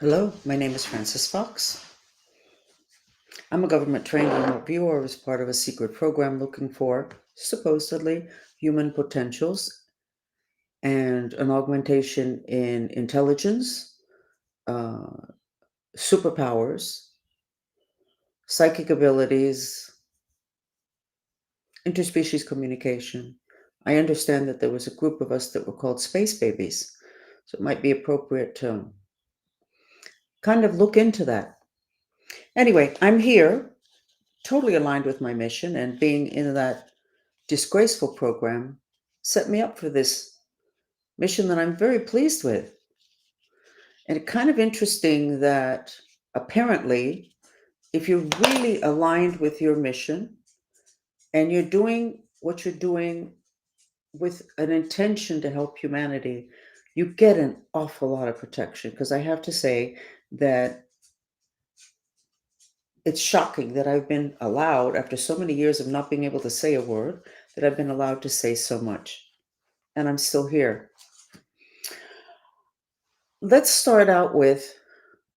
Hello, my name is Francis Fox. I'm a government trained remote viewer as part of a secret program looking for, supposedly, human potentials and an augmentation in intelligence, uh, superpowers, psychic abilities, interspecies communication. I understand that there was a group of us that were called space babies, so it might be appropriate to kind of look into that. Anyway, I'm here, totally aligned with my mission, and being in that disgraceful program set me up for this mission that I'm very pleased with. And it's kind of interesting that apparently, if you're really aligned with your mission and you're doing what you're doing with an intention to help humanity, you get an awful lot of protection. Because I have to say that it's shocking that I've been allowed, after so many years of not being able to say a word, that I've been allowed to say so much. And I'm still here. Let's start out with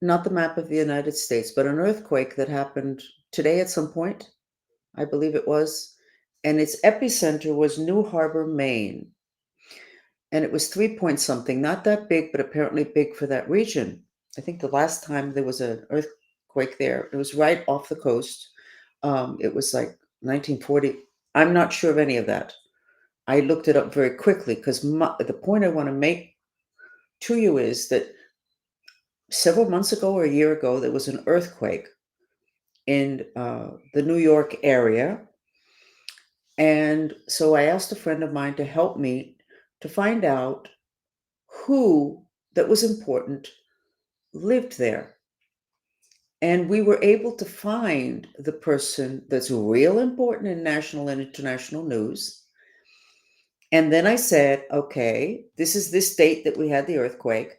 not the map of the United States, but an earthquake that happened today at some point, I believe it was, and its epicenter was New Harbor, Maine. And it was 3 point something, not that big, but apparently big for that region. I think the last time there was an earthquake there, it was right off the coast. It was like 1940. I'm not sure of any of that. I looked it up very quickly because the point I want to make to you is that several months ago or a year ago, there was an earthquake in the New York area. And so I asked a friend of mine to help me to find out who that was important lived there. And we were able to find the person that's real important in national and international news. And then I said, okay, this is this date that we had the earthquake.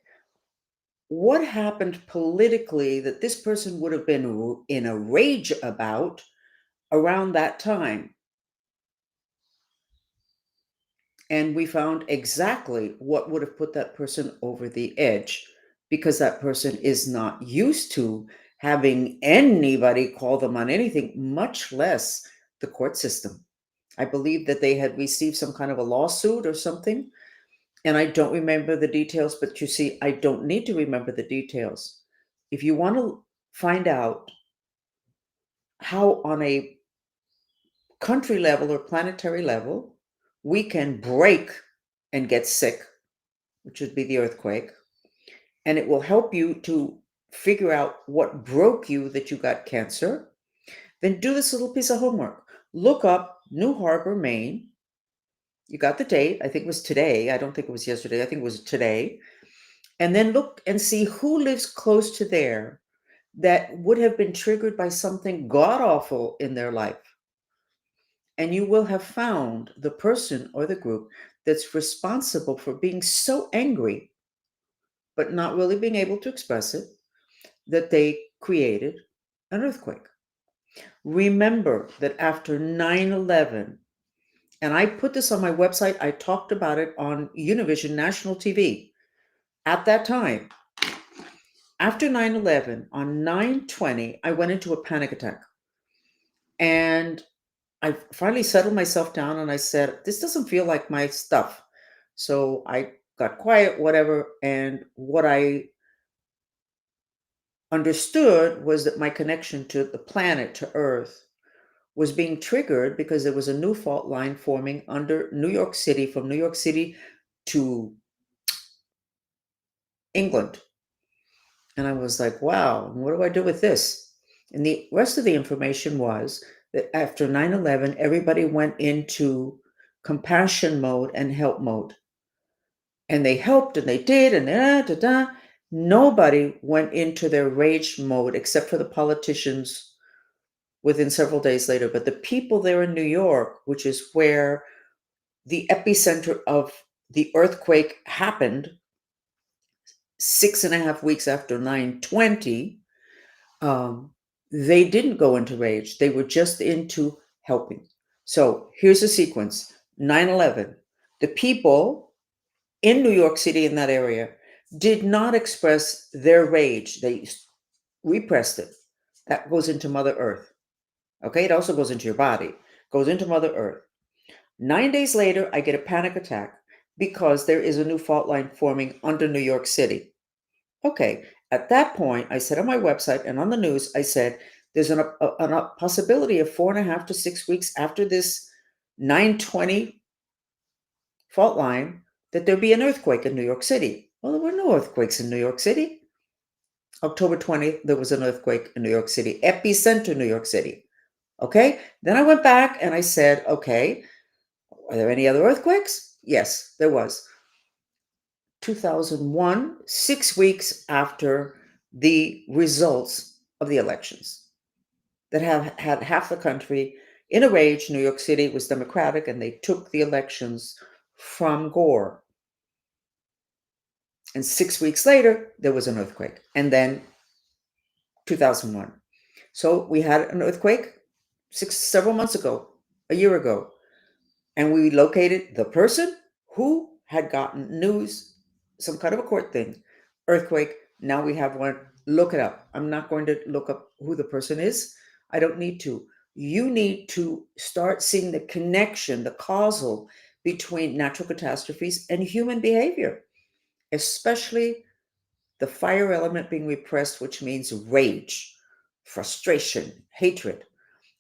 What happened politically that this person would have been in a rage about around that time? And we found exactly what would have put that person over the edge, because that person is not used to having anybody call them on anything, much less the court system. I believe that they had received some kind of a lawsuit or something, and I don't remember the details, but you see, I don't need to remember the details. If you want to find out how, on a country level or planetary level, we can break and get sick, which would be the earthquake, and it will help you to figure out what broke you that you got cancer, then do this little piece of homework. Look up New Harbor, Maine. You got the date. I think it was today. I don't think it was yesterday. I think it was today. And then look and see who lives close to there that would have been triggered by something god awful in their life. And you will have found the person or the group that's responsible for being so angry, but not really being able to express it, that they created an earthquake. Remember that after 9/11, and I put this on my website, I talked about it on Univision National TV at that time. After 9/11, on 9/20, I went into a panic attack. And I finally settled myself down and I said, this doesn't feel like my stuff. So I got quiet, whatever. And what I understood was that my connection to the planet, to Earth, was being triggered because there was a new fault line forming under New York City, from New York City to England. And I was like, wow, what do I do with this? And the rest of the information was that after 9/11, everybody went into compassion mode and help mode. And they helped and they did, and da, da, da. Nobody went into their rage mode except for the politicians within several days later. But the people there in New York, which is where the epicenter of the earthquake happened 6.5 weeks after 9/20, they didn't go into rage. They were just into helping. So here's a sequence: 9/11. The people in New York City, in that area, did not express their rage. They repressed it. That goes into Mother Earth. Okay, it also goes into your body, goes into Mother Earth. 9 days later, I get a panic attack because there is a new fault line forming under New York City. Okay, at that point, I said on my website and on the news, I said there's a possibility of 4.5 to 6 weeks after this 920 fault line that there'd be an earthquake in New York City. Well, there were no earthquakes in New York City. October 20th, there was an earthquake in New York City, epicenter New York City. Okay, then I went back and I said, okay, are there any other earthquakes? Yes, there was. 2001, 6 weeks after the results of the elections that have had half the country in a rage. New York City was Democratic and they took the elections from Gore. And 6 weeks later, there was an earthquake. And then 2001. So we had an earthquake several months ago, a year ago, and we located the person who had gotten news, some kind of a court thing, earthquake. Now we have one. Look it up. I'm not going to look up who the person is. I don't need to. You need to start seeing the connection, the causal between natural catastrophes and human behavior, especially the fire element being repressed, which means rage, frustration, hatred.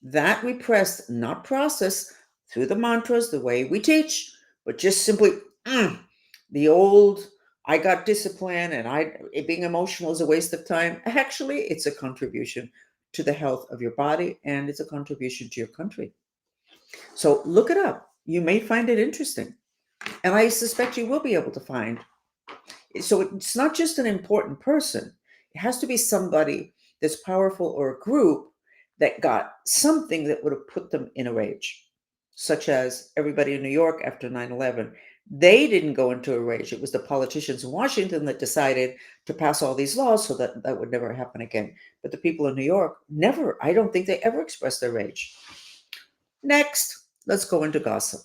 That repressed, not processed through the mantras, the way we teach, but just simply the old, I got discipline and being emotional is a waste of time. Actually, it's a contribution to the health of your body and it's a contribution to your country. So look it up. You may find it interesting. And I suspect you will be able to find. So it's not just an important person, it has to be somebody that's powerful or a group that got something that would have put them in a rage, such as everybody in New York after 9/11. They didn't go into a rage. It was the politicians in Washington that decided to pass all these laws so that that would never happen again. But the people in New York never, I don't think they ever expressed their rage. Next, let's go into gossip.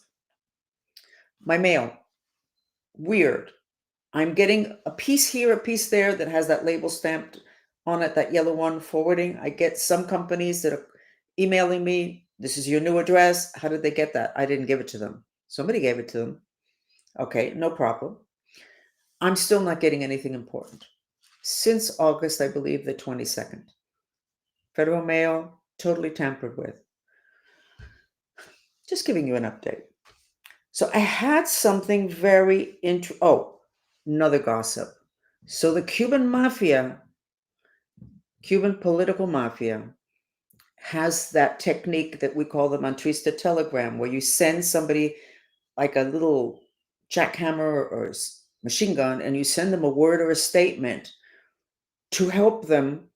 My mail, weird. I'm getting a piece here, a piece there that has that label stamped on it, that yellow one forwarding. I get some companies that are emailing me, this is your new address. How did they get that? I didn't give it to them. Somebody gave it to them. Okay, no problem. I'm still not getting anything important. Since August, I believe the 22nd. Federal mail, totally tampered with. Just giving you an update. So I had something very another gossip. So the Cuban mafia, Cuban political mafia, has that technique that we call the mantrista telegram, where you send somebody like a little jackhammer or machine gun, and you send them a word or a statement to help them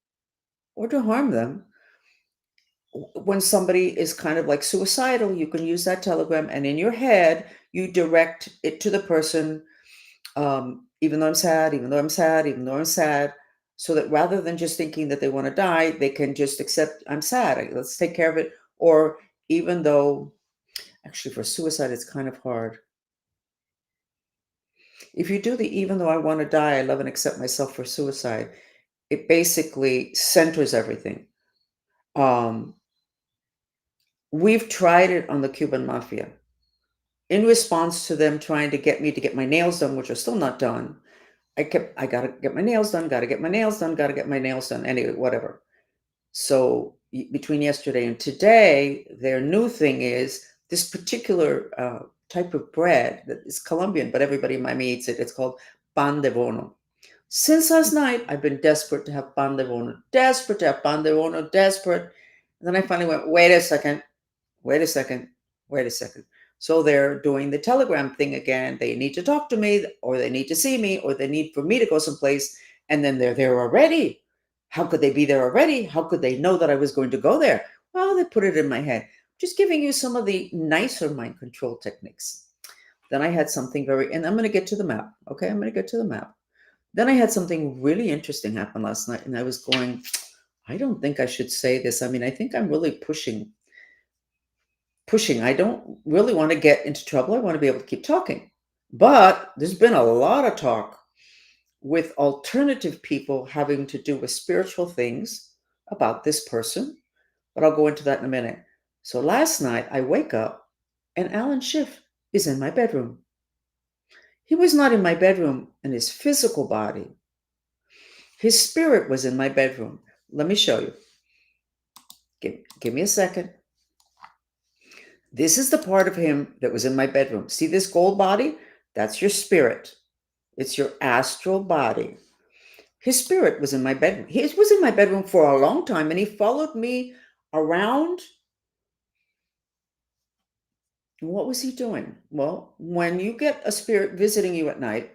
or to harm them. When somebody is kind of like suicidal, you can use that telegram, and in your head, you direct it to the person, even though I'm sad, even though I'm sad, even though I'm sad, so that rather than just thinking that they want to die, they can just accept I'm sad. Let's take care of it. Or even though, actually, for suicide, it's kind of hard. If you do the even though I want to die, I love and accept myself for suicide, it basically centers everything. Um, we've tried it on the Cuban mafia in response to them trying to get me to get my nails done, which are still not done. I gotta get my nails done, gotta get my nails done, gotta get my nails done. Anyway, whatever. So between yesterday and today, their new thing is this particular type of bread that is Colombian, but everybody in Miami eats it. It's called pan de bono. Since last night, I've been desperate to have pan de bono, desperate to have pan de bono, desperate. And then I finally went, wait a second, wait a second, wait a second. So they're doing the telegram thing again. They need to talk to me, or they need to see me, or they need for me to go someplace. And then they're there already. How could they be there already? How could they know that I was going to go there? Well, they put it in my head. Just giving you some of the nicer mind control techniques. Then I had something and I'm going to get to the map. Okay, I'm going to get to the map. Then I had something really interesting happen last night, and I was going, I don't think I should say this. I mean, I think I'm really pushing. I don't really want to get into trouble. I want to be able to keep talking. But there's been a lot of talk with alternative people having to do with spiritual things about this person, but I'll go into that in a minute. So last night I wake up and Alan Schiff is in my bedroom. He was not in my bedroom in his physical body. His spirit was in my bedroom. Let me show you. Give me a second. This is the part of him that was in my bedroom. See this gold body? That's your spirit. It's your astral body. His spirit was in my bedroom. He was in my bedroom for a long time, and he followed me around. What was he doing? Well, when you get a spirit visiting you at night,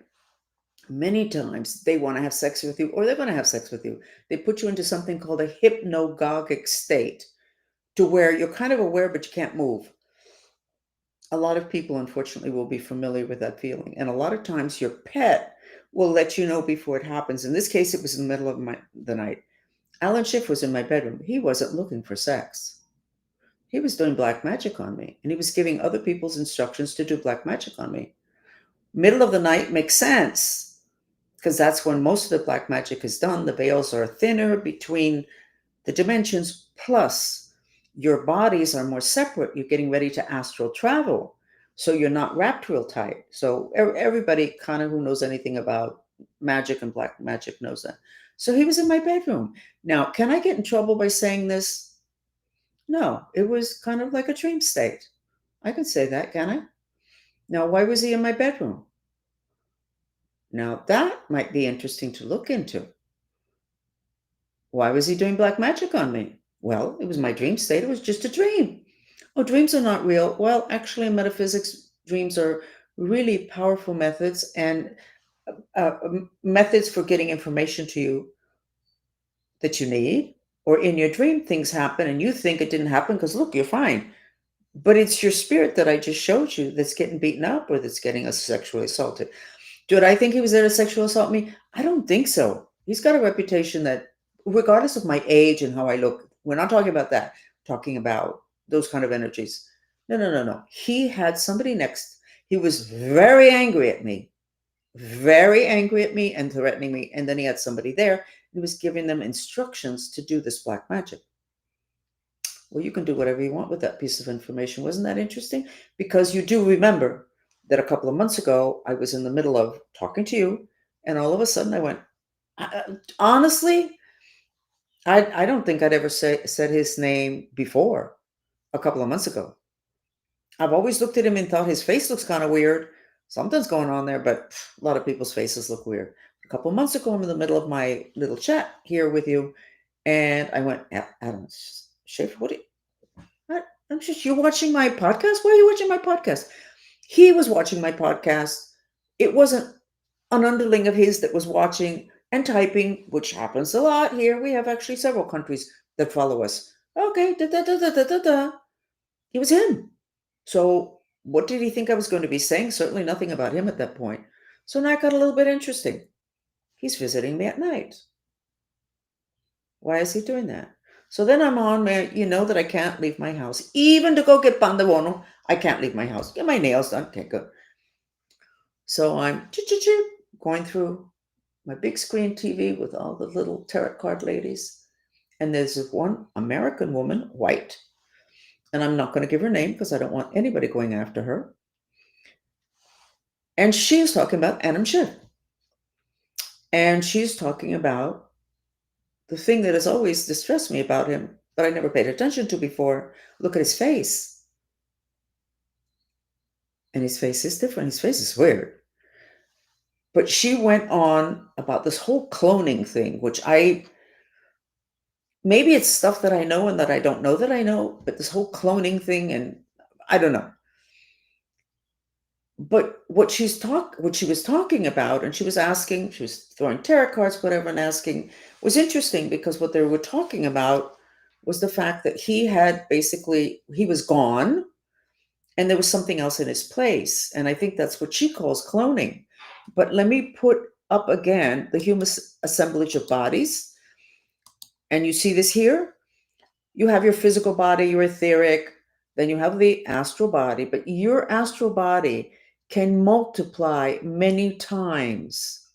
many times they want to have sex with you or they're going to have sex with you. They put you into something called a hypnagogic state to where you're kind of aware, but you can't move. A lot of people, unfortunately, will be familiar with that feeling. And a lot of times your pet will let you know before it happens. In this case, it was in the middle of the night. Alan Schiff was in my bedroom. He wasn't looking for sex. He was doing black magic on me, and he was giving other people's instructions to do black magic on me. Middle of the night makes sense because that's when most of the black magic is done. The veils are thinner between the dimensions, plus your bodies are more separate. You're getting ready to astral travel. So you're not wrapped real tight. So everybody kind of who knows anything about magic and black magic knows that. So he was in my bedroom. Now, can I get in trouble by saying this? No, it was kind of like a dream state. I can say that, can I? Now, why was he in my bedroom? Now, that might be interesting to look into. Why was he doing black magic on me? Well, it was my dream state. It was just a dream. Oh, dreams are not real. Well, actually, in metaphysics, dreams are really powerful methods and methods for getting information to you that you need. Or in your dream, things happen and you think it didn't happen because look, you're fine. But it's your spirit that I just showed you that's getting beaten up or that's getting us sexually assaulted. Did I think he was there to sexually assault me? I don't think so. He's got a reputation that, regardless of my age and how I look, we're not talking about that. We're talking about those kind of energies. No, no, no, no. He had somebody next. He was very angry at me and threatening me. And then he had somebody there. He was giving them instructions to do this black magic. Well, you can do whatever you want with that piece of information. Wasn't that interesting? Because you do remember that a couple of months ago, I was in the middle of talking to you, and all of a sudden I went, honestly, I don't think I'd ever said his name before a couple of months ago. I've always looked at him and thought his face looks kind of weird. Something's going on there, but a lot of people's faces look weird. A couple of months ago, I'm in the middle of my little chat here with you, and I went, Adam Schaefer, what are you? I'm just, you're watching my podcast? Why are you watching my podcast? He was watching my podcast. It wasn't an underling of his that was watching and typing, which happens a lot here. We have actually several countries that follow us. Okay, da da da da da da da. It was him. So what did he think I was going to be saying? Certainly nothing about him at that point. So now it got a little bit interesting. He's visiting me at night. Why is he doing that? So then I'm on there. You know that I can't leave my house. Even to go get pan de bono, I can't leave my house. Get my nails done. Okay, good. So I'm going through my big screen TV with all the little tarot card ladies. And there's this one American woman, white. And I'm not going to give her name because I don't want anybody going after her. And she's talking about Adam Schiff. And she's talking about the thing that has always distressed me about him, but I never paid attention to before. Look at his face. And his face is different. His face is weird. But she went on about this whole cloning thing, which maybe it's stuff that I know and that I don't know that I know, but this whole cloning thing, and I don't know. But what she was talking about, and she was throwing tarot cards, whatever, and asking, was interesting because what they were talking about was the fact that he was gone and there was something else in his place. And I think that's what she calls cloning. But let me put up again the human assemblage of bodies. And you see this here? You have your physical body, your etheric, then you have the astral body, but your astral body can multiply many times.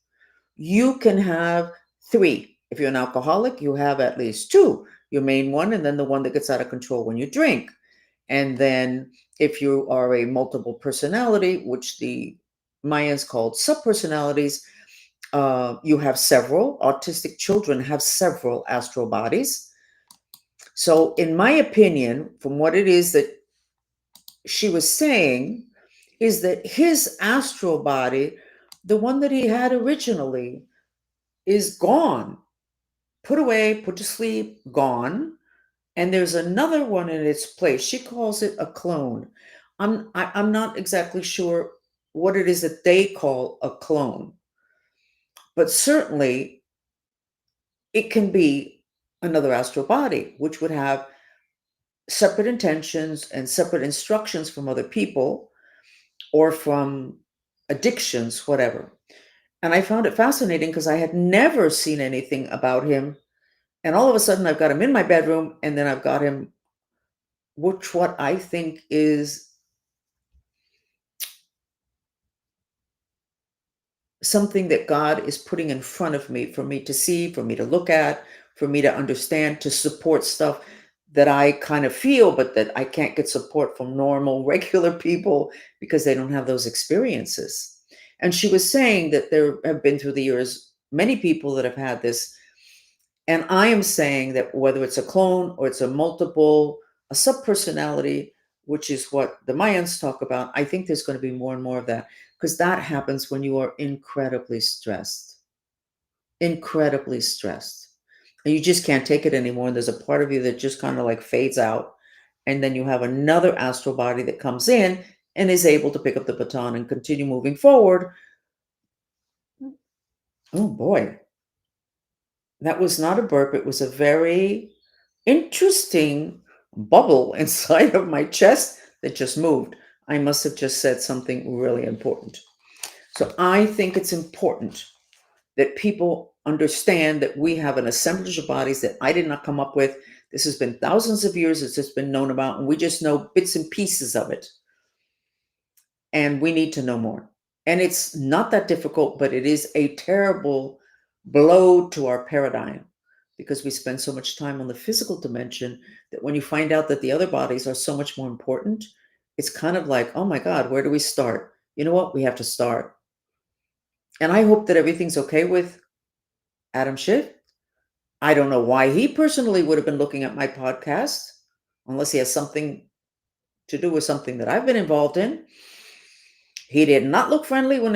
You can have three. If you're an alcoholic, you have at least two, your main one, and then the one that gets out of control when you drink. And then if you are a multiple personality, which the Mayans called subpersonalities, you have several. Autistic children have several astral bodies. So, in my opinion, from what it is that she was saying, is that his astral body, the one that he had originally, is gone, put away, put to sleep, gone. And there's another one in its place. She calls it a clone. I'm not exactly sure what it is that they call a clone, but certainly it can be another astral body, which would have separate intentions and separate instructions from other people or from addictions, whatever. And I found it fascinating because I had never seen anything about him. And all of a sudden, I've got him in my bedroom, and then I've got him, which what I think is something that God is putting in front of me for me to see, for me to look at, for me to understand, to support stuff that I kind of feel, but that I can't get support from normal, regular people because they don't have those experiences. And she was saying that there have been through the years many people that have had this. And I am saying that whether it's a clone or it's a multiple, a subpersonality, which is what the Mayans talk about, I think there's going to be more and more of that because that happens when you are incredibly stressed, incredibly stressed. And you just can't take it anymore. And there's a part of you that just kind of like fades out. And then you have another astral body that comes in and is able to pick up the baton and continue moving forward. Oh boy, that was not a burp. It was a very interesting bubble inside of my chest that just moved. I must have just said something really important. So I think it's important that people understand that we have an assemblage of bodies that I did not come up with. This has been thousands of years. It's just been known about, and we just know bits and pieces of it. And we need to know more. And it's not that difficult, but it is a terrible blow to our paradigm because we spend so much time on the physical dimension that when you find out that the other bodies are so much more important, it's kind of like, oh my God, where do we start? You know what? We have to start. And I hope that everything's okay with Adam Schiff. I don't know why he personally would have been looking at my podcast, unless he has something to do with something that I've been involved in. He did not look friendly when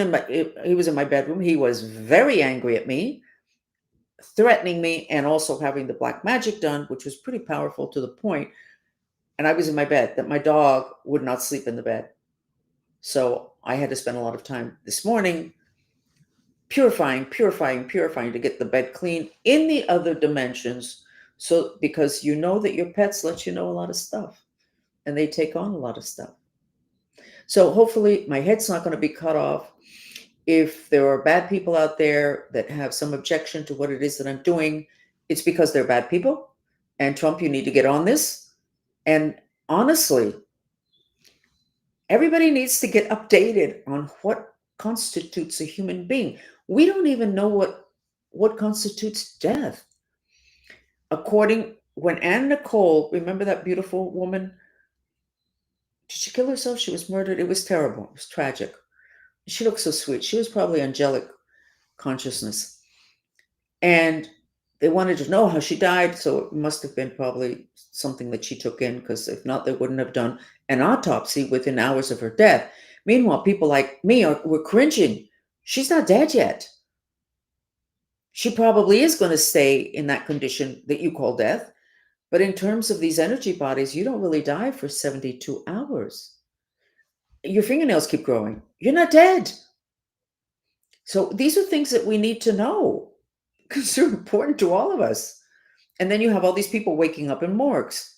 he was in my bedroom. He was very angry at me, threatening me, and also having the black magic done, which was pretty powerful to the point. And I was in my bed that my dog would not sleep in the bed. So I had to spend a lot of time this morning purifying, purifying, purifying to get the bed clean in the other dimensions. So, because you know that your pets let you know a lot of stuff and they take on a lot of stuff. So, hopefully, my head's not going to be cut off. If there are bad people out there that have some objection to what it is that I'm doing, it's because they're bad people. And Trump, you need to get on this. And honestly, everybody needs to get updated on what constitutes a human being. We don't even know what constitutes death. According when Anne Nicole, remember that beautiful woman? Did she kill herself? She was murdered. It was terrible. It was tragic. She looked so sweet. She was probably angelic consciousness. And they wanted to know how she died, so it must have been probably something that she took in, because if not, they wouldn't have done an autopsy within hours of her death. Meanwhile, people like me were cringing. She's not dead yet. She probably is going to stay in that condition that you call death. But in terms of these energy bodies, you don't really die for 72 hours. Your fingernails keep growing. You're not dead. So these are things that we need to know because they're important to all of us. And then you have all these people waking up in morgues.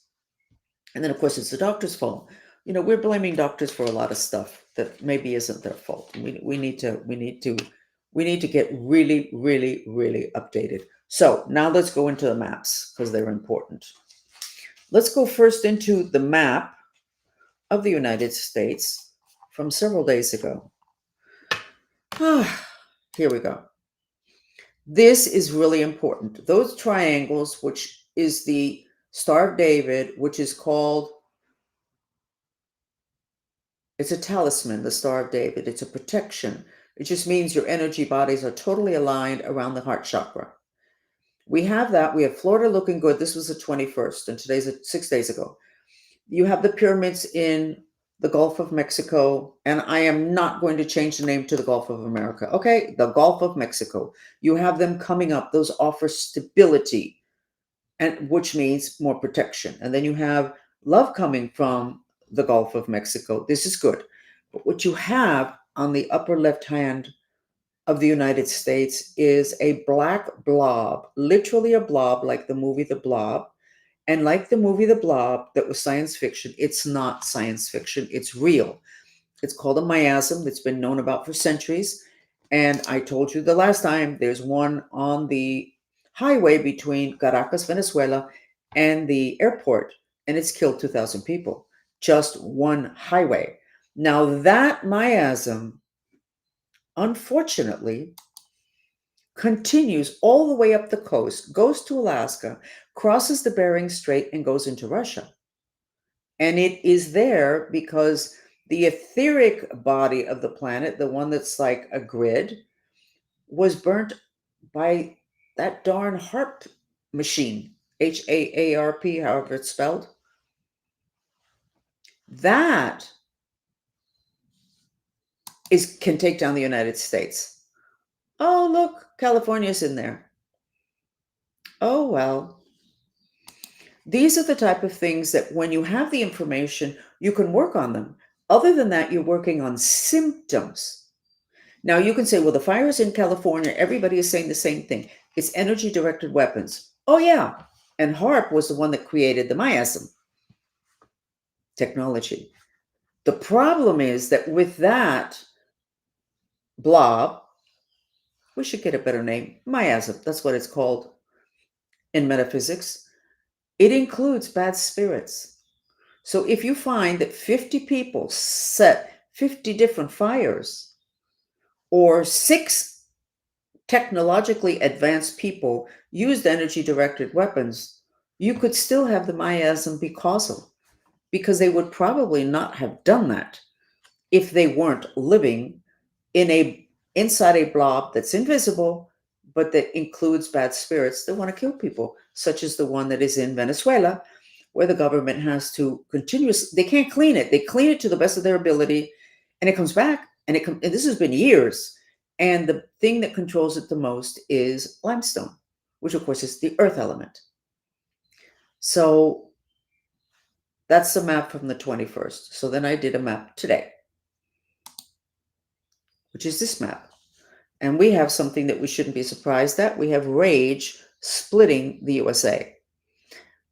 And then, of course, it's the doctor's fault. You know, we're blaming doctors for a lot of stuff that maybe isn't their fault. We need to get really, really, really updated. So now let's go into the maps because they're important. Let's go first into the map of the United States from several days ago. Here we go. This is really important. Those triangles, which is the Star of David, which is called, it's a talisman, the Star of David. It's a protection. It just means your energy bodies are totally aligned around the heart chakra. We have that. We have Florida looking good. This was the 21st, and today's 6 days ago. You have the pyramids in the Gulf of Mexico, and I am not going to change the name to the Gulf of America. Okay, the Gulf of Mexico. You have them coming up. Those offer stability, and which means more protection. And then you have love coming from the Gulf of Mexico. This is good. But what you have on the upper left hand of the United States is a black blob, literally a blob, like the movie The Blob. And like the movie The Blob, that was science fiction, it's not science fiction, it's real. It's called a miasm that's been known about for centuries. And I told you the last time there's one on the highway between Caracas, Venezuela, and the airport, and it's killed 2,000 people. Just one highway. Now, that miasm, unfortunately, continues all the way up the coast, goes to Alaska, crosses the Bering Strait, and goes into Russia. And it is there because the etheric body of the planet, the one that's like a grid, was burnt by that darn HARP machine, HAARP, however it's spelled. That can take down the United States. Oh, look, California's in there. Oh, well. These are the type of things that when you have the information, you can work on them. Other than that, you're working on symptoms. Now, you can say, well, the fire is in California. Everybody is saying the same thing. It's energy directed weapons. Oh, yeah. And HARP was the one that created the miasm technology. The problem is that with that blob, we should get a better name, miasm. That's what it's called in metaphysics. It includes bad spirits. So if you find that 50 people set 50 different fires, or 6 technologically advanced people used energy directed weapons, you could still have the miasm be causal, because they would probably not have done that if they weren't living inside a blob that's invisible, but that includes bad spirits that want to kill people, such as the one that is in Venezuela, where the government has to they can't clean it. They clean it to the best of their ability, and it comes back, and and this has been years. And the thing that controls it the most is limestone, which of course is the earth element. So that's the map from the 21st. So then I did a map today, which is this map. And we have something that we shouldn't be surprised at. We have rage splitting the USA.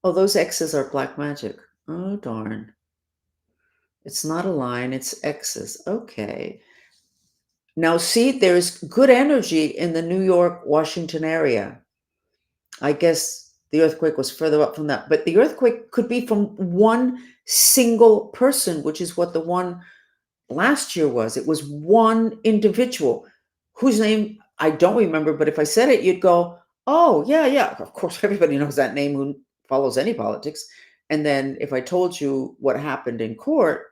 Oh, those X's are black magic. Oh, darn. It's not a line, it's X's. Okay. Now, see, there's good energy in the New York, Washington area. I guess the earthquake was further up from that, but the earthquake could be from one single person, which is what the one last year was. It was one individual whose name I don't remember, but if I said it, you'd go, oh, yeah, yeah. Of course, everybody knows that name who follows any politics. And then if I told you what happened in court,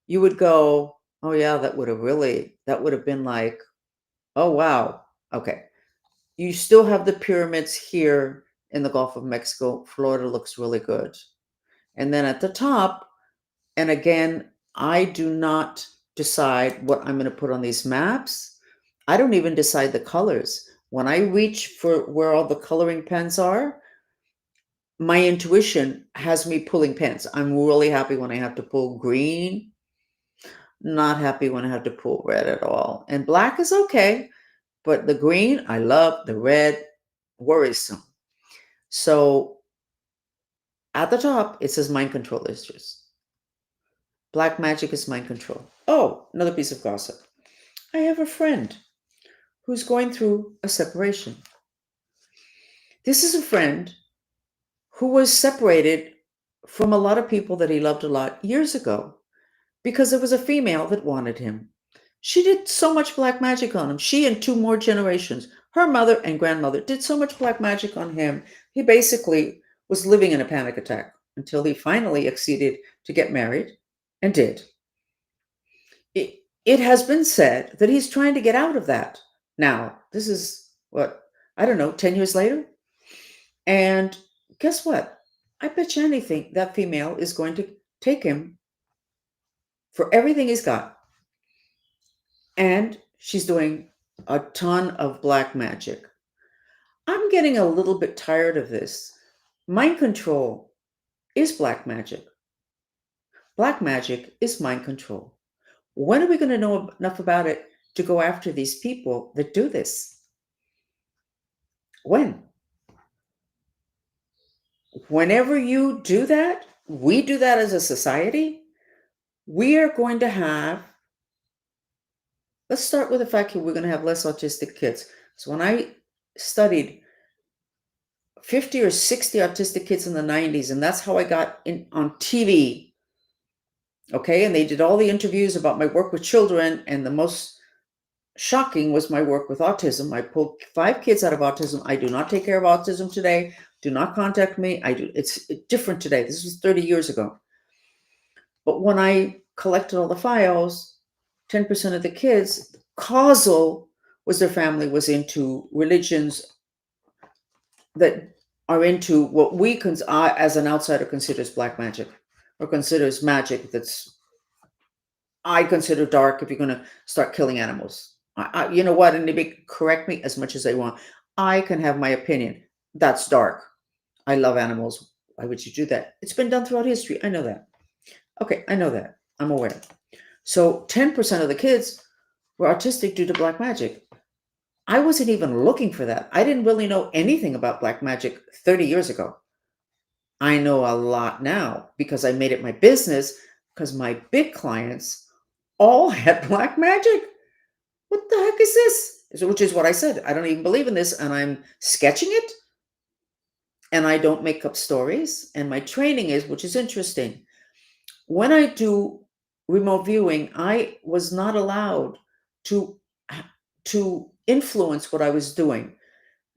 you would go, oh, yeah, that would have been like, oh, wow. Okay. You still have the pyramids here in the Gulf of Mexico. Florida looks really good. And then at the top, and again, I do not decide what I'm going to put on these maps. I don't even decide the colors. When I reach for where all the coloring pens are, my intuition has me pulling pens. I'm really happy when I have to pull green, not happy when I have to pull red at all. And black is okay, but the green, I love. The red, worrisome. So at the top, it says mind control issues. Black magic is mind control. Oh, another piece of gossip. I have a friend who's going through a separation. This is a friend who was separated from a lot of people that he loved a lot years ago because there was a female that wanted him. She did so much black magic on him. She and 2 more generations Her mother and grandmother did so much black magic on him. He basically was living in a panic attack until he finally acceded to get married and did. It has been said that he's trying to get out of that. Now, this is what, I don't know, 10 years later? And guess what? I bet you anything that female is going to take him for everything he's got. And she's doing a ton of black magic. I'm getting a little bit tired of this. Mind control is black magic. Black magic is mind control. When are we going to know enough about it to go after these people that do this? When? Whenever you do that, we do that as a society, we are going to have, let's start with the fact that we're going to have less autistic kids. So when I studied 50 or 60 autistic kids in the 90s, and that's how I got in on TV. Okay, and they did all the interviews about my work with children, and the most shocking was my work with autism. I pulled 5 kids out of autism. I do not take care of autism today. Do not contact me. I do. It's different today. This was 30 years ago. But when I collected all the files, 10% of the kids, causal was their family was into religions that are into what we as an outsider considers black magic, or considers magic that's, I consider dark if you're going to start killing animals. You know what? And they correct me as much as they want. I can have my opinion. That's dark. I love animals. Why would you do that? It's been done throughout history. I know that. Okay, I know that. I'm aware. So 10% of the kids were autistic due to black magic. I wasn't even looking for that. I didn't really know anything about black magic 30 years ago. I know a lot now because I made it my business, because my big clients all had black magic. What the heck is this? Which is what I said. I don't even believe in this, and I'm sketching it, and I don't make up stories. And my training is, which is interesting, when I do remote viewing, I was not allowed to influence what I was doing.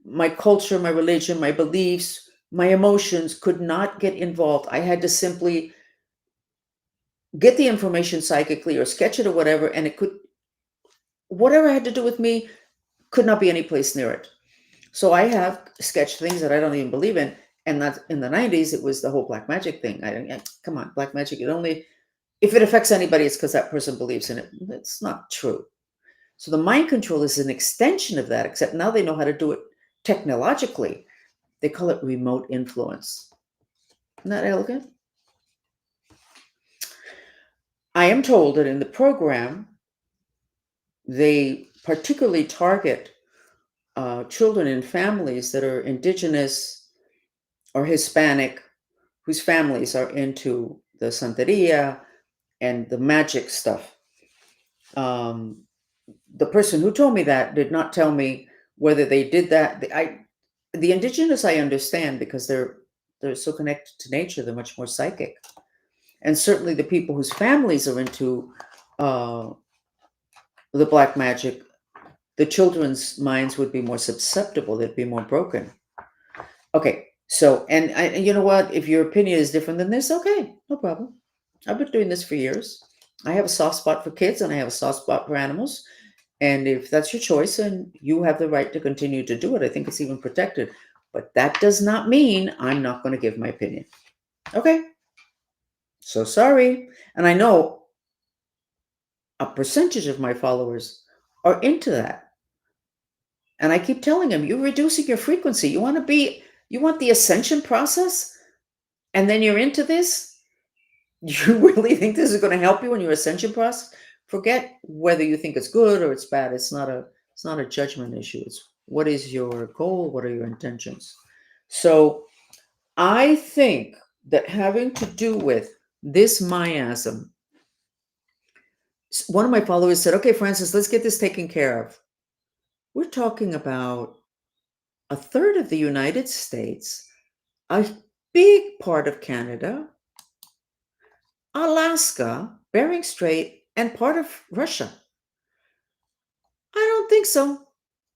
My culture, my religion, my beliefs, my emotions could not get involved. I had to simply get the information psychically or sketch it or whatever, and it could, whatever had to do with me, could not be any place near it. So I have sketched things that I don't even believe in. And that in the 90s, it was the whole black magic thing. Come on, black magic, it only, if it affects anybody, it's because that person believes in it. That's not true. So the mind control is an extension of that, except now they know how to do it technologically. They call it remote influence. Isn't that elegant? I am told that in the program, they particularly target children in families that are indigenous or Hispanic, whose families are into the Santeria and the magic stuff. The person who told me that did not tell me whether they did that. The indigenous, I understand, because they're so connected to nature, they're much more psychic. And certainly the people whose families are into the black magic, the children's minds would be more susceptible, they'd be more broken. Okay, so, and you know what? If your opinion is different than this, okay, no problem. I've been doing this for years. I have a soft spot for kids and I have a soft spot for animals. And if that's your choice and you have the right to continue to do it, I think it's even protected. But that does not mean I'm not going to give my opinion. Okay, so sorry. And I know a percentage of my followers are into that. And I keep telling them, you're reducing your frequency. You want the ascension process? And then you're into this? You really think this is going to help you in your ascension process? Forget whether you think it's good or it's bad. It's not a judgment issue. It's what is your goal? What are your intentions? So I think that having to do with this miasm, one of my followers said, okay, Francis, let's get this taken care of. We're talking about a third of the United States, a big part of Canada, Alaska, Bering Strait, and part of Russia. I don't think so.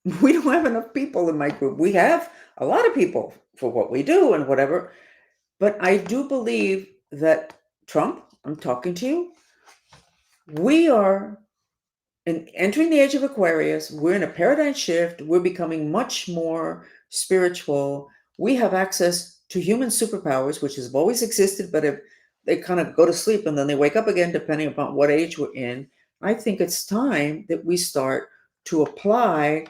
We don't have enough people in my group. We have a lot of people for what we do and whatever. But I do believe that Trump, I'm talking to you, we are entering the age of Aquarius. We're in a paradigm shift. We're becoming much more spiritual. We have access to human superpowers, which have always existed, but if they kind of go to sleep and then they wake up again, depending upon what age we're in. I think it's time that we start to apply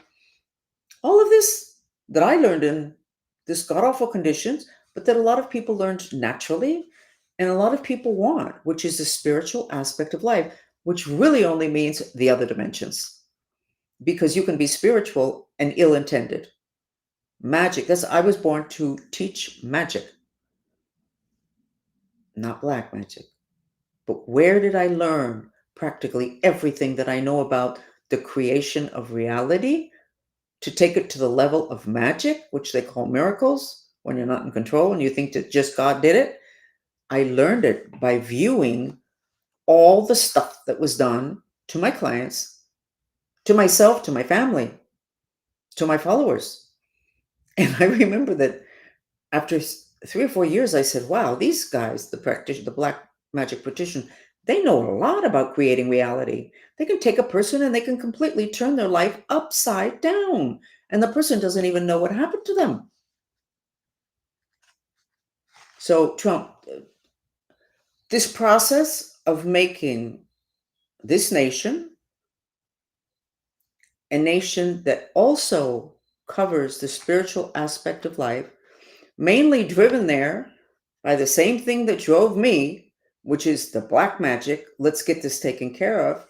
all of this that I learned in this god awful conditions, but that a lot of people learned naturally and a lot of people want, which is the spiritual aspect of life, which really only means the other dimensions. Because you can be spiritual and ill intended. Magic, that's I was born to teach magic, not black magic. But where did I learn practically everything that I know about the creation of reality to take it to the level of magic, which they call miracles, when you're not in control and you think that just God did it? I learned it by viewing all the stuff that was done to my clients, to myself, to my family, to my followers. And I remember that after 3 or 4 years, I said, wow, these guys, the black magic practitioner, they know a lot about creating reality. They can take a person and they can completely turn their life upside down. And the person doesn't even know what happened to them. So, Trump, this process of making this nation a nation that also covers the spiritual aspect of life, mainly driven there by the same thing that drove me, which is the black magic. Let's get this taken care of.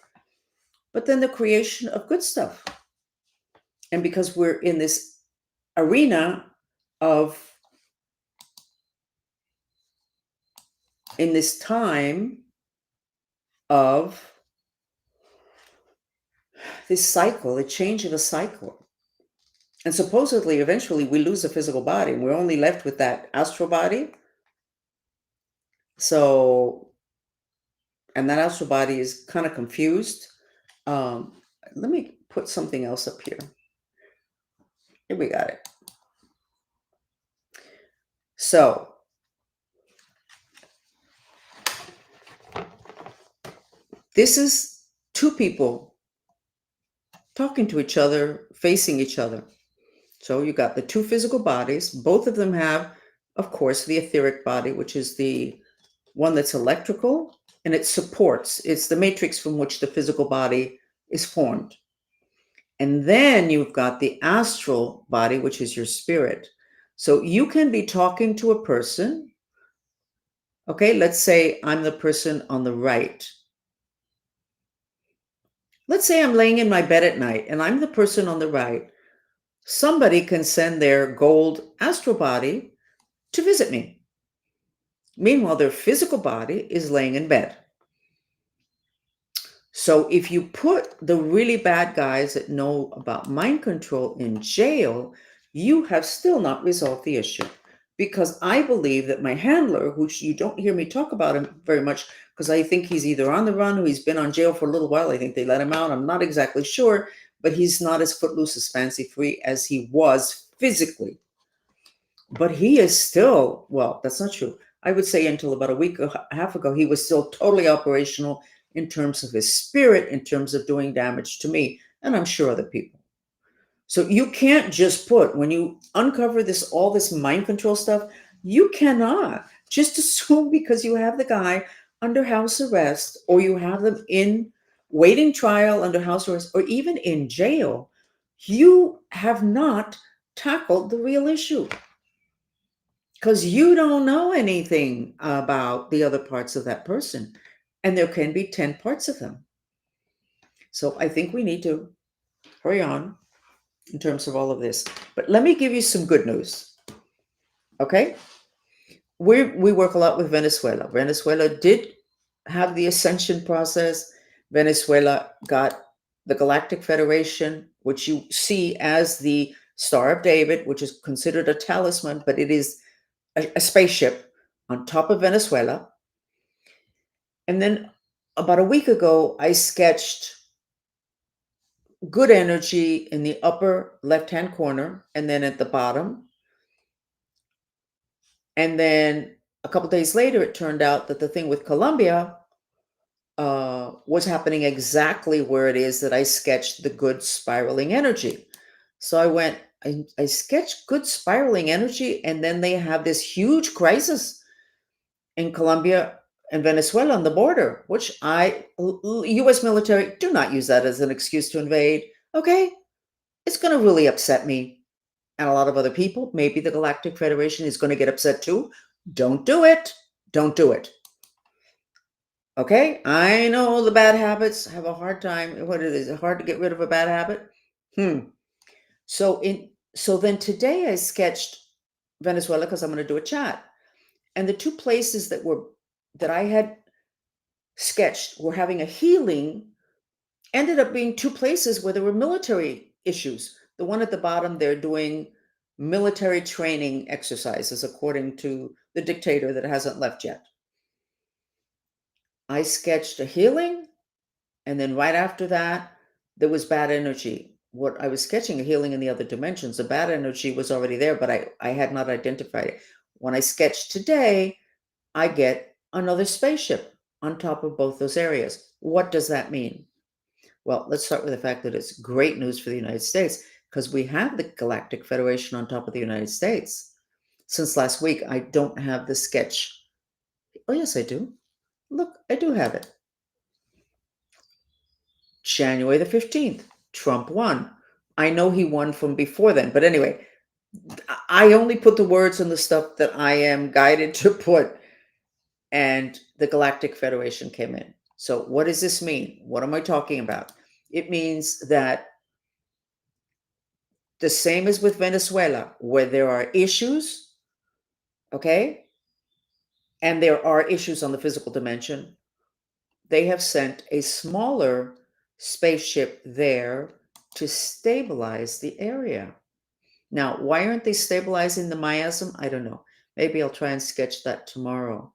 But then the creation of good stuff. And because we're in this arena of, in this time of this cycle, a change of a cycle. And supposedly, eventually, we lose the physical body and we're only left with that astral body. So, and that astral body is kind of confused. Um, Let me put something else up here. Here we got it. So, this is two people talking to each other, facing each other. So, you got the two physical bodies. Both of them have, of course, the etheric body, which is the one that's electrical and it supports, it's the matrix from which the physical body is formed. And then you've got the astral body, which is your spirit. So, you can be talking to a person. Okay, let's say I'm the person on the right. Let's say I'm laying in my bed at night and I'm the person on the right. Somebody can send their gold astral body to visit me. Meanwhile, their physical body is laying in bed. So if you put the really bad guys that know about mind control in jail, you have still not resolved the issue. Because I believe that my handler, which you don't hear me talk about him very much, because I think he's either on the run or he's been on jail for a little while. I think they let him out. I'm not exactly sure, but he's not as footloose, as fancy free as he was physically. But he is still, well, that's not true. I would say until about a week or a half ago, he was still totally operational in terms of his spirit, in terms of doing damage to me, and I'm sure other people. So you can't just put, when you uncover this, all this mind control stuff, you cannot just assume because you have the guy under house arrest or you have them in waiting trial under house arrest or even in jail, you have not tackled the real issue because you don't know anything about the other parts of that person. And there can be 10 parts of them. So I think we need to hurry on in terms of all of this. But let me give you some good news. Okay? We work a lot with Venezuela. Venezuela did have the ascension process. Venezuela got the Galactic Federation, which you see as the Star of David, which is considered a talisman, but it is a spaceship on top of Venezuela. And then about a week ago, I sketched good energy in the upper left-hand corner and then at the bottom. And then a couple days later, it turned out that the thing with Colombia was happening exactly where it is that I sketched the good spiraling energy. So I went, I sketched good spiraling energy, and then they have this huge crisis in Colombia and Venezuela on the border, which US military, do not use that as an excuse to invade. Okay. It's going to really upset me and a lot of other people. Maybe the Galactic Federation is going to get upset too. Don't do it. Don't do it. Okay, I know the bad habits have a hard time. What it is, hard to get rid of a bad habit. So then today I sketched Venezuela because I'm going to do a chat, and the two places that I had sketched were having a healing ended up being two places where there were military issues. The one at the bottom, they're doing military training exercises according to the dictator that hasn't left yet. I sketched a healing. And then right after that, there was bad energy. What I was sketching a healing in the other dimensions, the bad energy was already there, but I had not identified it. When I sketched today, I get another spaceship on top of both those areas. What does that mean? Well, let's start with the fact that it's great news for the United States because we have the Galactic Federation on top of the United States. Since last week, I don't have the sketch. Oh, yes, I do. Look, I do have it. January the 15th, Trump won. I know he won from before then, but anyway, I only put the words in the stuff that I am guided to put, and the Galactic Federation came in. So, what does this mean? What am I talking about? It means that the same as with Venezuela, where there are issues, okay, and there are issues on the physical dimension, they have sent a smaller spaceship there to stabilize the area. Now, why aren't they stabilizing the miasm? I don't know. Maybe I'll try and sketch that tomorrow.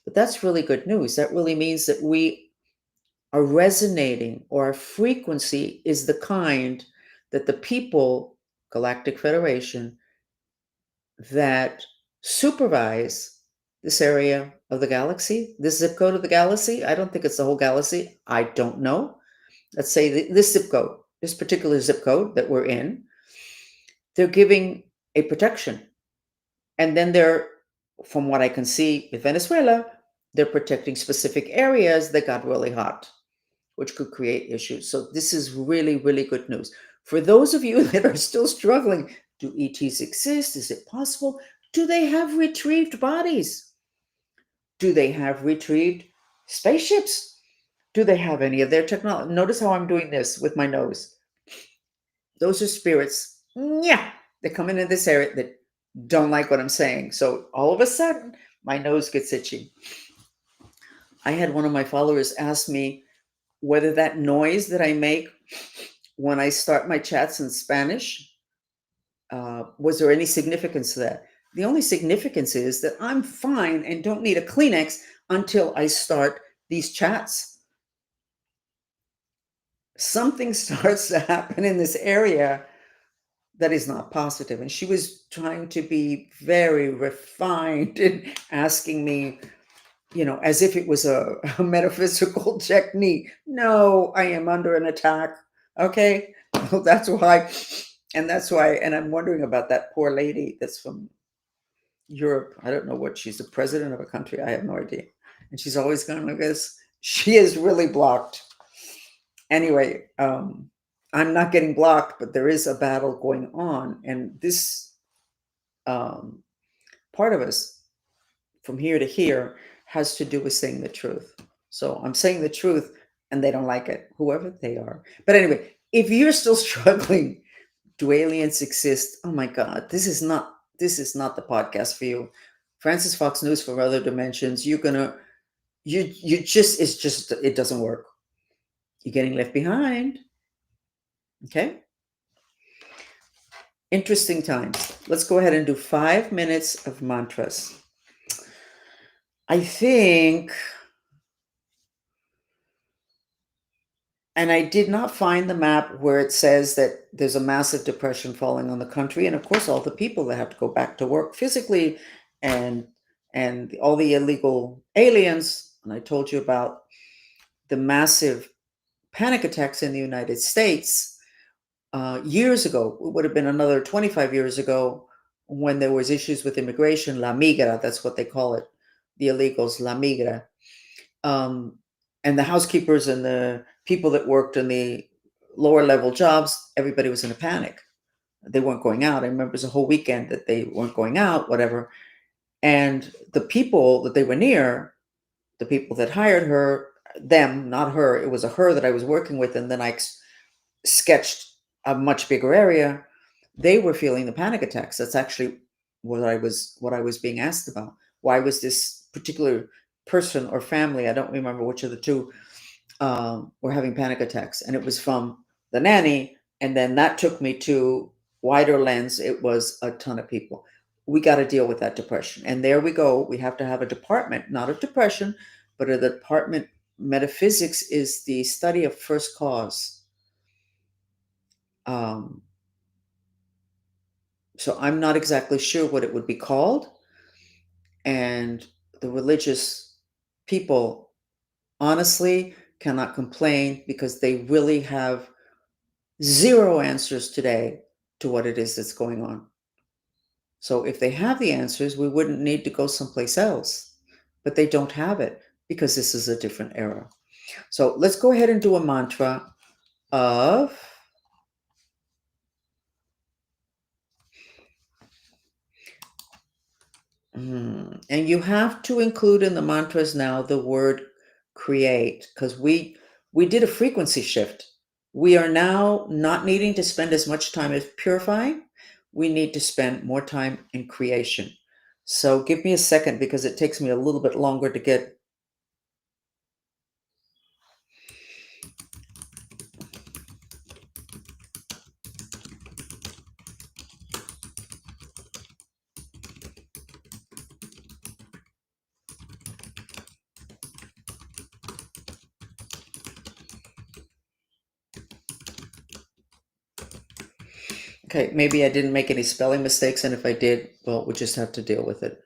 But that's really good news. That really means that we are resonating, or our frequency is the kind that the people, Galactic Federation, that supervise this area of the galaxy, this zip code of the galaxy. I don't think it's the whole galaxy. I don't know. Let's say this zip code, this particular zip code that we're in, they're giving a protection. And then they're, from what I can see with Venezuela, they're protecting specific areas that got really hot, which could create issues. So this is really, really good news. For those of you that are still struggling, do ETs exist? Is it possible? Do they have retrieved bodies? Do they have retrieved spaceships? Do they have any of their technology? Notice how I'm doing this with my nose. Those are spirits. Yeah, they're coming in this area that don't like what I'm saying. So all of a sudden, my nose gets itchy. I had one of my followers ask me whether that noise that I make when I start my chats in Spanish, was there any significance to that? The only significance is that I'm fine and don't need a Kleenex until I start these chats. Something starts to happen in this area that is not positive. And she was trying to be very refined and asking me, as if it was a metaphysical technique. No, I am under an attack. Okay. Well, that's why. And I'm wondering about that poor lady that's from Europe. I don't know what she's the president of a country. I have no idea. And she's always going like this. She is really blocked. Anyway, I'm not getting blocked, but there is a battle going on. And this part of us from here to here has to do with saying the truth. So I'm saying the truth and they don't like it, whoever they are. But anyway, if you're still struggling, do aliens exist? Oh my God, this is not the podcast for you. Francis Fox News for Other Dimensions. You just, it doesn't work. You're getting left behind. Okay. Interesting times. Let's go ahead and do 5 minutes of mantras. I think And I did not find the map where it says that there's a massive depression falling on the country, and of course, all the people that have to go back to work physically, and all the illegal aliens. And I told you about the massive panic attacks in the United States years ago. It would have been another 25 years ago when there was issues with immigration. La migra, that's what they call it. The illegals, la migra. um, and the housekeepers and the people that worked in the lower level jobs, everybody was in a panic. They weren't going out. I remember it was a whole weekend that they weren't going out, whatever. And the people that they were near, the people that hired her, them, not her, it was a her that I was working with, and then I sketched a much bigger area. They were feeling the panic attacks. That's actually what I was being asked about. Why was this particular person or family, I don't remember which of the two, were having panic attacks, and it was from the nanny. And then that took me to wider lens. It was a ton of people. We got to deal with that depression, and there we go. We have to have a department, not of depression, but a department. Metaphysics is the study of first cause. Um, so I'm not exactly sure what it would be called, and the religious people honestly cannot complain because they really have zero answers today to what it is that's going on. So if they have the answers, we wouldn't need to go someplace else. But they don't have it because this is a different era. So let's go ahead and do a mantra of and you have to include in the mantras now the word create, because we did a frequency shift. We are now not needing to spend as much time as purifying. We need to spend more time in creation. So give me a second because it takes me a little bit longer to get. Okay, maybe I didn't make any spelling mistakes, and if I did, well, we just have to deal with it.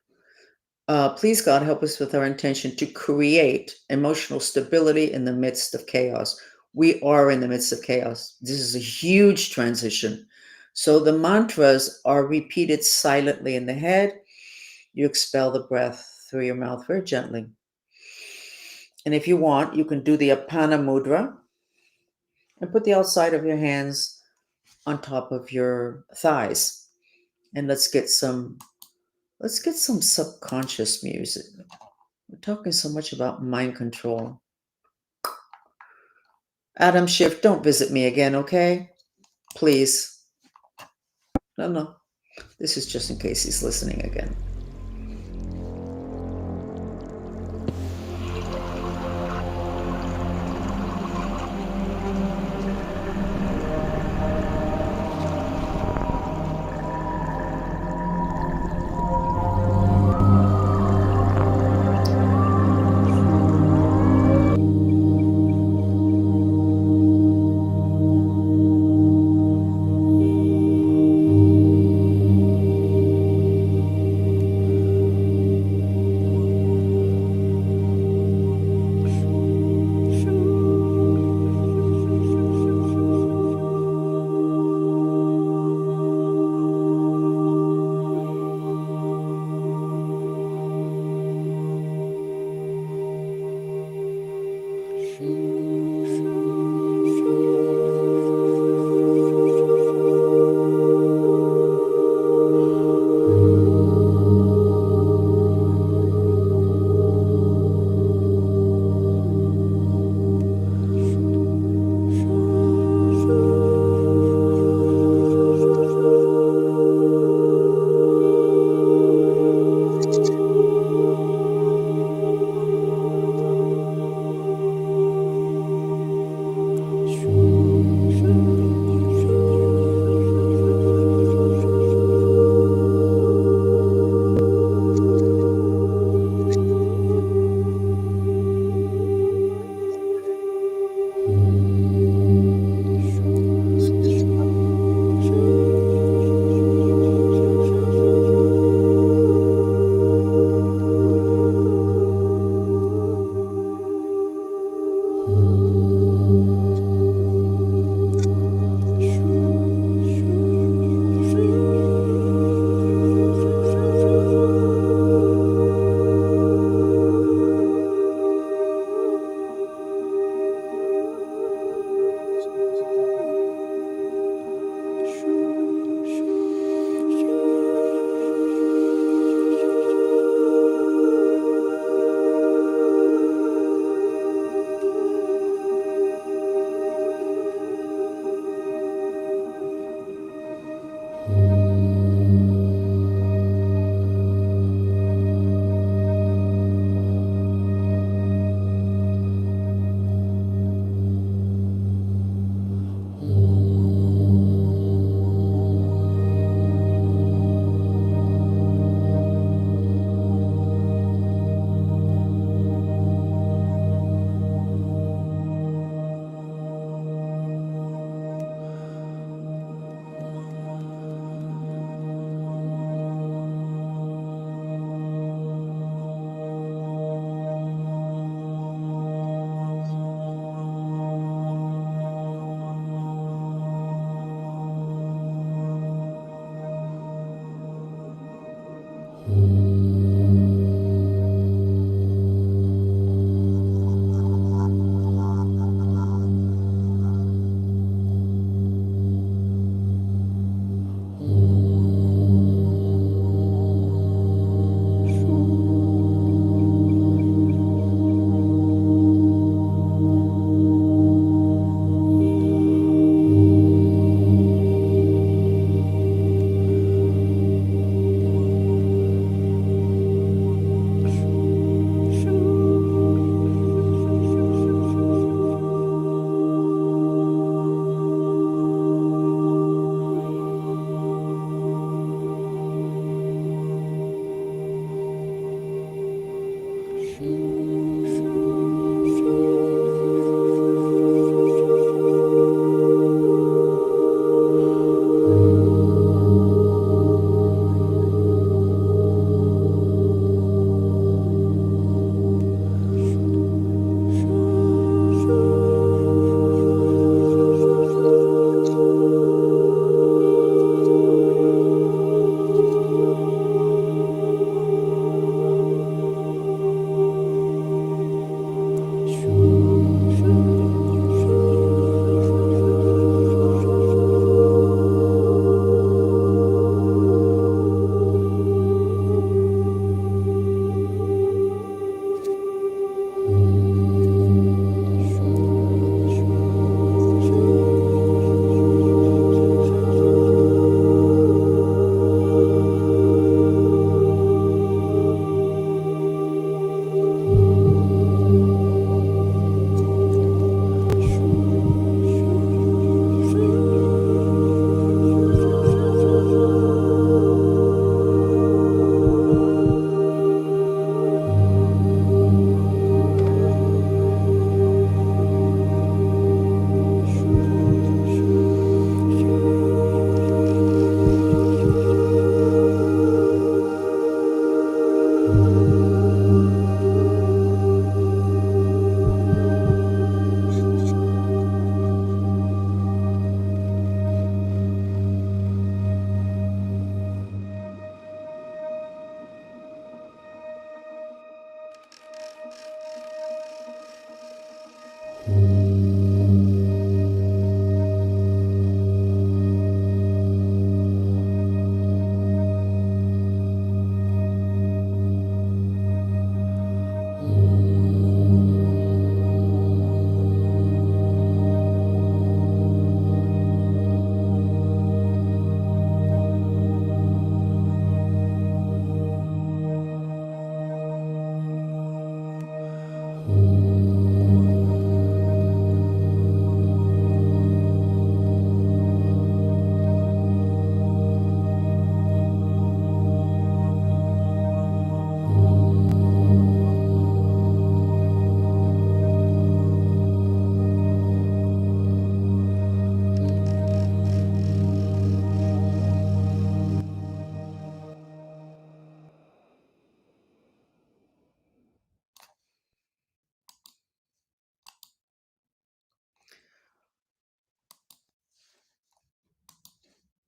Please, God, help us with our intention to create emotional stability in the midst of chaos. We are in the midst of chaos. This is a huge transition. So the mantras are repeated silently in the head. You expel the breath through your mouth very gently. And if you want, you can do the Apana Mudra and put the outside of your hands on top of your thighs. And let's get some subconscious music. We're talking so much about mind control. Adam Schiff, don't visit me again, okay? Please. No, no. This is just in case he's listening again.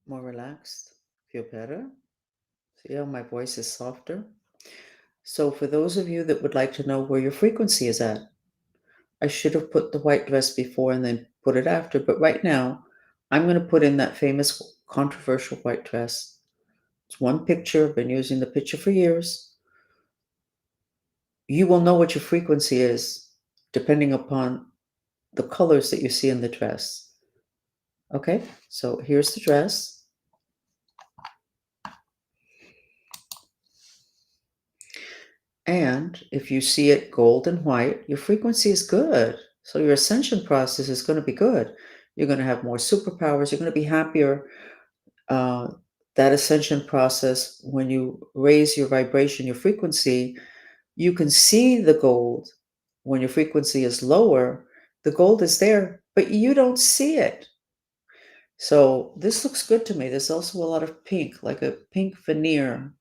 More relaxed? Feel better? See how my voice is softer? So, for those of you that would like to know where your frequency is at, I should have put the white dress before and then put it after, but right now, I'm going to put in that famous controversial white dress. It's one picture, I've been using the picture for years. You will know what your frequency is depending upon the colors that you see in the dress. Okay, so here's the dress. And if you see it gold and white, your frequency is good. So your ascension process is going to be good. You're going to have more superpowers. You're going to be happier. Uh, that ascension process, when you raise your vibration, your frequency, you can see the gold. When your frequency is lower, the gold is there, but you don't see it. So this looks good to me. There's also a lot of pink, like a pink veneer.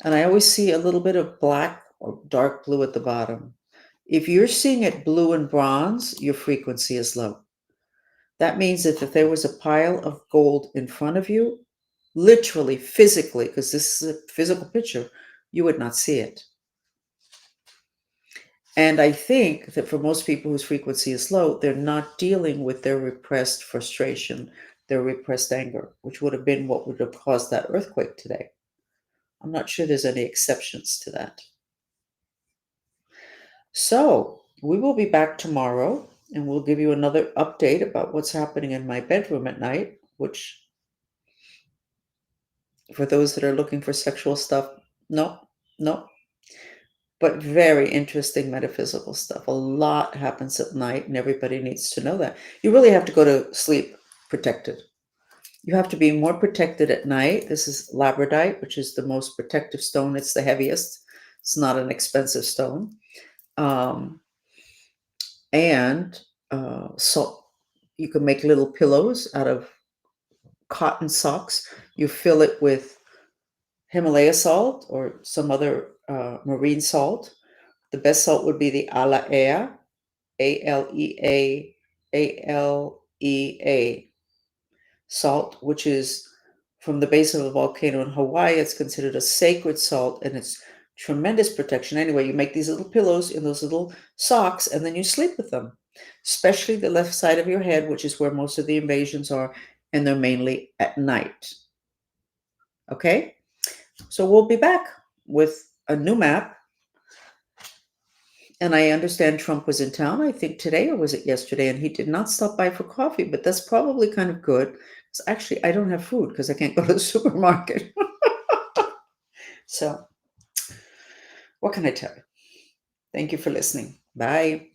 And I always see a little bit of black or dark blue at the bottom. If you're seeing it blue and bronze, your frequency is low. That means that if there was a pile of gold in front of you, literally, physically, because this is a physical picture, you would not see it. And I think that for most people whose frequency is low, they're not dealing with their repressed frustration, their repressed anger, which would have been what would have caused that earthquake today. I'm not sure there's any exceptions to that. So we will be back tomorrow and we'll give you another update about what's happening in my bedroom at night, which, for those that are looking for sexual stuff, no, no, but very interesting metaphysical stuff. A lot happens at night, and everybody needs to know that. You really have to go to sleep protected. You have to be more protected at night. This is labradite, which is the most protective stone. It's the heaviest. It's not an expensive stone. Um, and so you can make little pillows out of cotton socks. You fill it with Himalaya salt or some other marine salt. The best salt would be the Alaea, Alealea salt, which is from the base of a volcano in Hawaii. It's considered a sacred salt and it's tremendous protection. Anyway, you make these little pillows in those little socks and then you sleep with them, especially the left side of your head, which is where most of the invasions are, and they're mainly at night. Okay? So we'll be back with a new map. And I understand Trump was in town, I think today or was it yesterday, and he did not stop by for coffee, but that's probably kind of good. 'Cause actually, I don't have food because I can't go to the supermarket. So, what can I tell you? Thank you for listening. Bye.